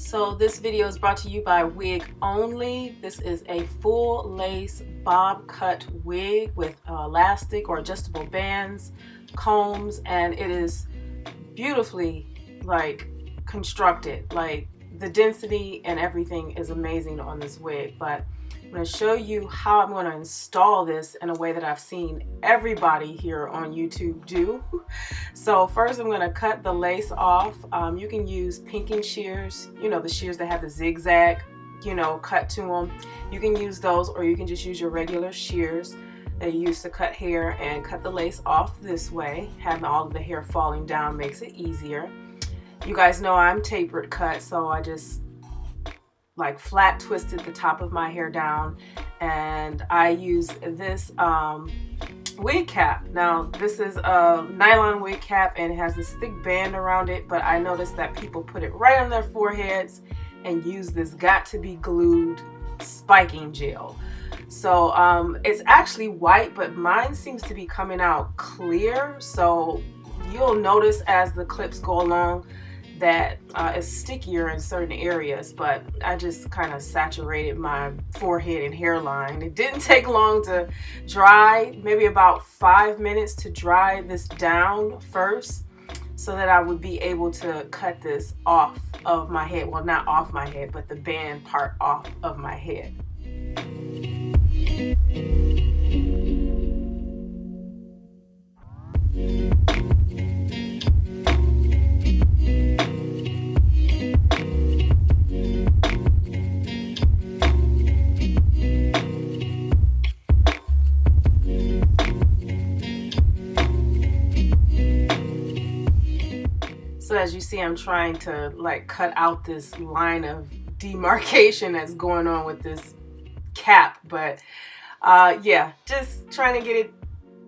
So this video is brought to you by WIGONLY. This is a full lace bob cut wig with elastic or adjustable bands, combs, and it is beautifully constructed. Like the density and everything is amazing on this wig, but I'm going to show you how I'm going to install this in a way that I've seen everybody here on YouTube do. So first I'm going to cut the lace off. You can use pinking shears, you know, the shears that have the zigzag, you know, cut to them. You can use those, or you can just use your regular shears that you use to cut hair and cut the lace off this way. Having all of the hair falling down makes it easier. You guys know I'm tapered cut, so I just like flat twisted the top of my hair down, and I use this wig cap. Now this is a nylon wig cap and it has this thick band around it, but I noticed that people put it right on their foreheads and use this got to be glued spiking gel. So it's actually white, but mine seems to be coming out clear, so you'll notice as the clips go along that it's stickier in certain areas, but I just kind of saturated my forehead and hairline. It didn't take long to dry, maybe about 5 minutes to dry this down first, so that I would be able to cut this off of my head. Well, not off my head, but the band part off of my head. So as you see, I'm trying to like cut out this line of demarcation that's going on with this cap, but yeah, just trying to get it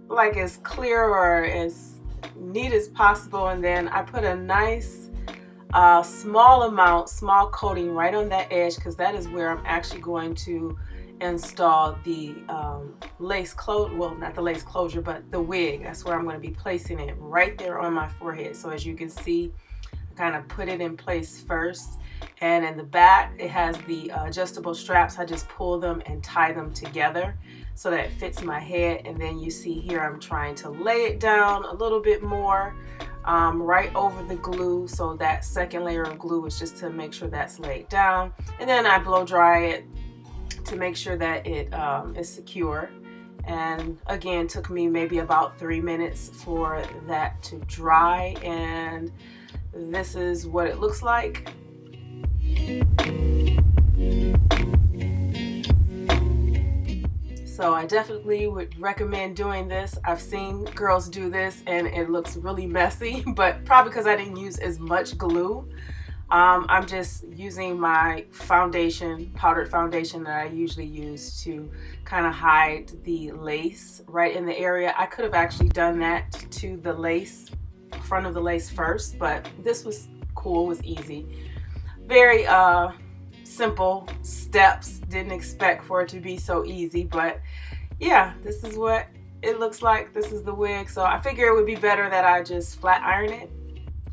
like as clear or as neat as possible. And then I put a nice small coating right on that edge, because that is where I'm actually going to install the lace closure, well, not the lace closure, but the wig. That's where I'm going to be placing it, right there on my forehead. So as you can see, I kind of put it in place first, and in the back it has the adjustable straps. I just pull them and tie them together so that it fits my head. And then you see here I'm trying to lay it down a little bit more right over the glue. So that second layer of glue is just to make sure that's laid down, and then I blow dry it to make sure that it is secure. And again, took me maybe about 3 minutes for that to dry, and this is what it looks like. So I definitely would recommend doing this. I've seen girls do this and it looks really messy, but probably because I didn't use as much glue. I'm just using my foundation, powdered foundation that I usually use to kind of hide the lace right in the area. I could have actually done that to the lace, front of the lace first, but this was cool, was easy. Very simple steps. Didn't expect for it to be so easy, but yeah, this is what it looks like. This is the wig. So I figure it would be better that I just flat iron it.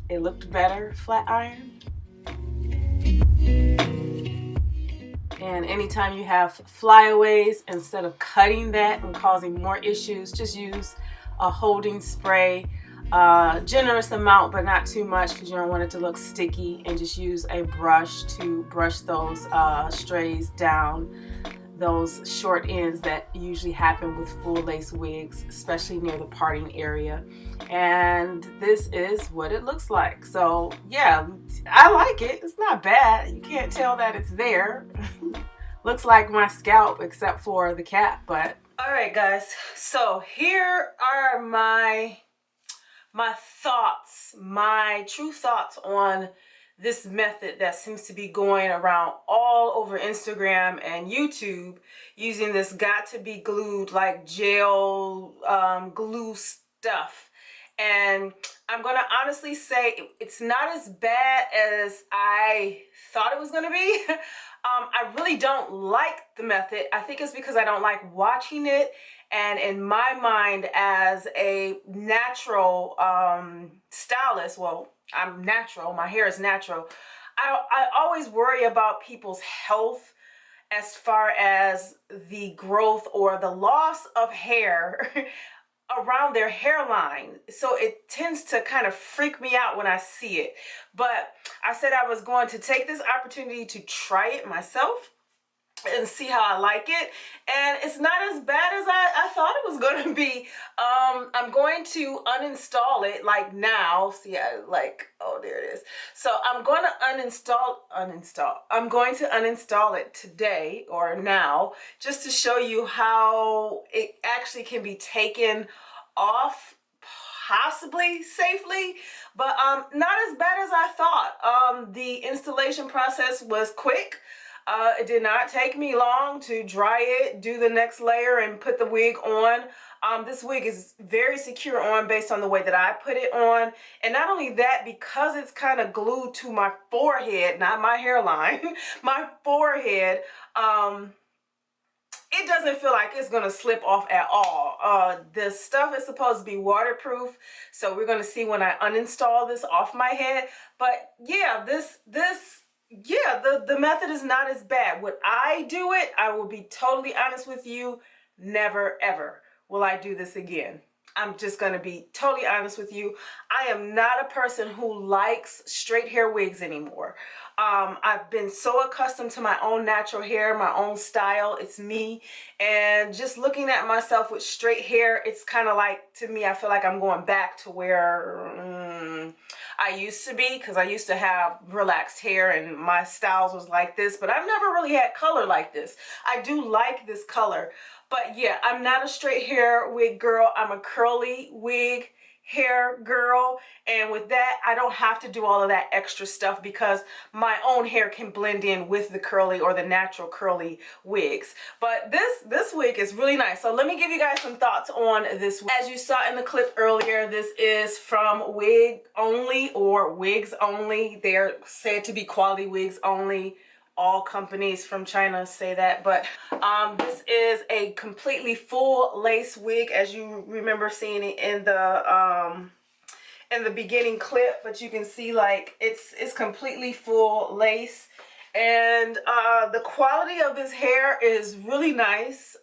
It looked better flat iron. And anytime you have flyaways, instead of cutting that and causing more issues, just use a holding spray, generous amount but not too much, because you don't want it to look sticky, and just use a brush to brush those strays down, those short ends that usually happen with full lace wigs, especially near the parting area. And this is what it looks like. So yeah, I like it. It's not bad. You can't tell that it's there. Looks like my scalp except for the cap. But all right guys, so here are my thoughts, my true thoughts on this method that seems to be going around all over Instagram and YouTube, using this got to be glued like gel glue stuff. And I'm gonna honestly say it's not as bad as I thought it was gonna be. I really don't like the method. I think it's because I don't like watching it, and in my mind as a natural stylist, well, I'm natural, my hair is natural, I always worry about people's health as far as the growth or the loss of hair around their hairline. So it tends to kind of freak me out when I see it. But I said I was going to take this opportunity to try it myself and see how I like it, and it's not as bad as I thought it was going to be. I'm going to uninstall it like now. See, I like, oh, there it is. So I'm going to I'm going to uninstall it today or now, just to show you how it actually can be taken off, possibly safely, but not as bad as I thought. The installation process was quick. It did not take me long to dry it, do the next layer, and put the wig on. This wig is very secure on based on the way that I put it on. And not only that, because it's kind of glued to my forehead, not my hairline, my forehead, it doesn't feel like it's gonna slip off at all. The stuff is supposed to be waterproof, so we're gonna see when I uninstall this off my head. But yeah, yeah, the method is not as bad. Would I do it? I will be totally honest with you. Never ever will I do this again. I'm just going to be totally honest with you. I am not a person who likes straight hair wigs anymore. I've been so accustomed to my own natural hair, my own style. It's me. And just looking at myself with straight hair, it's kind of like, to me, I feel like I'm going back to where I used to be, because I used to have relaxed hair and my styles was like this, but I've never really had color like this. I do like this color. But yeah, I'm not a straight hair wig girl. I'm a curly wig hair girl, and with that I don't have to do all of that extra stuff because my own hair can blend in with the curly or the natural curly wigs. But this wig is really nice. So let me give you guys some thoughts on this. As you saw in the clip earlier, this is from Wig Only or Wigs Only. They're said to be quality wigs only. All companies from China say that, but this is a completely full lace wig, as you remember seeing it in the beginning clip. But you can see, like, it's completely full lace, and the quality of this hair is really nice.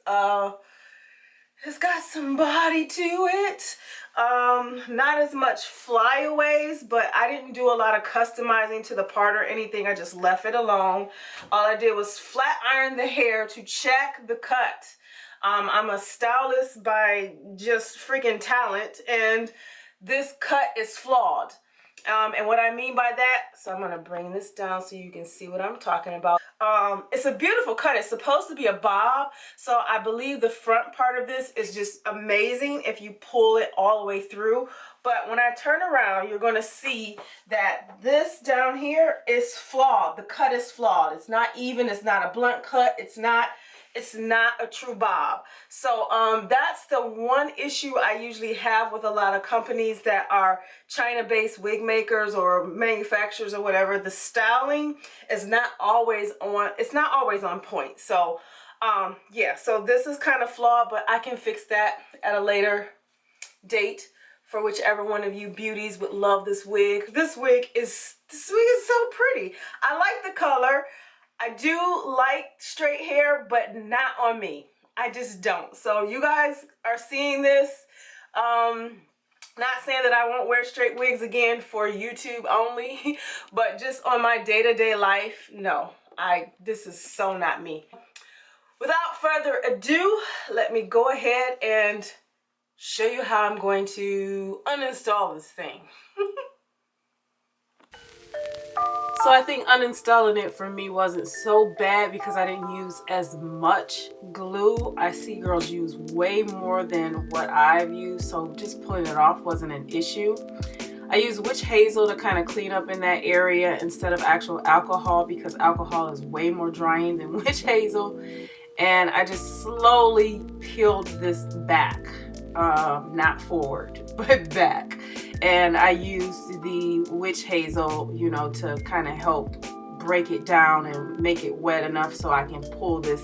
It's got some body to it. Not as much flyaways, but I didn't do a lot of customizing to the part or anything. I just left it alone. All I did was flat iron the hair to check the cut. I'm a stylist by just freaking talent, and this cut is flawed. And what I mean by that, so I'm gonna bring this down so you can see what I'm talking about. It's a beautiful cut. It's supposed to be a bob, so I believe the front part of this is just amazing if you pull it all the way through. But when I turn around, you're gonna see that this down here is flawed. The cut is flawed. It's not even. It's not a blunt cut. It's not a true bob. So that's the one issue I usually have with a lot of companies that are China-based wig makers or manufacturers or whatever. The styling is not always on, it's not always on point. So yeah, so this is kind of flawed, but I can fix that at a later date for whichever one of you beauties would love this wig. This wig is so pretty. I like the color. I do like straight hair, but not on me. I just don't. So you guys are seeing this. Not saying that I won't wear straight wigs again for YouTube only, but just on my day-to-day life, no. This is so not me. Without further ado, let me go ahead and show you how I'm going to uninstall this thing. So I think uninstalling it for me wasn't so bad because I didn't use as much glue. I see girls use way more than what I've used, so just pulling it off wasn't an issue. I use witch hazel to kind of clean up in that area instead of actual alcohol, because alcohol is way more drying than witch hazel. And I just slowly peeled this back, not forward, but back. And I used the witch hazel, you know, to kind of help break it down and make it wet enough so I can pull this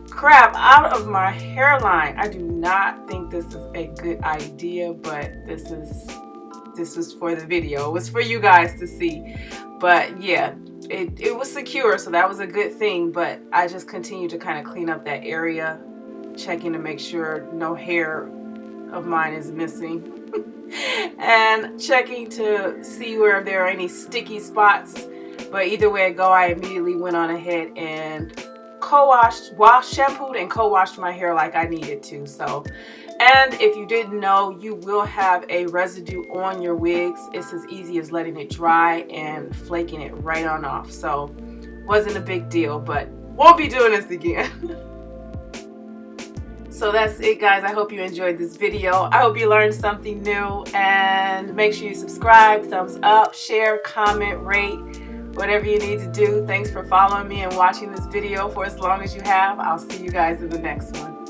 crap out of my hairline. I do not think this is a good idea, but this was for the video. It was for you guys to see. But yeah, it was secure, so that was a good thing. But I just continued to kind of clean up that area, checking to make sure no hair of mine is missing. And checking to see where there are any sticky spots. But either way it go, I immediately went on ahead and shampooed and co-washed my hair like I needed to. So, and if you didn't know, you will have a residue on your wigs. It's as easy as letting it dry and flaking it right on off. So wasn't a big deal, but won't be doing this again. So that's it, guys. I hope you enjoyed this video. I hope you learned something new, and make sure you subscribe, thumbs up, share, comment, rate, whatever you need to do. Thanks for following me and watching this video for as long as you have. I'll see you guys in the next one.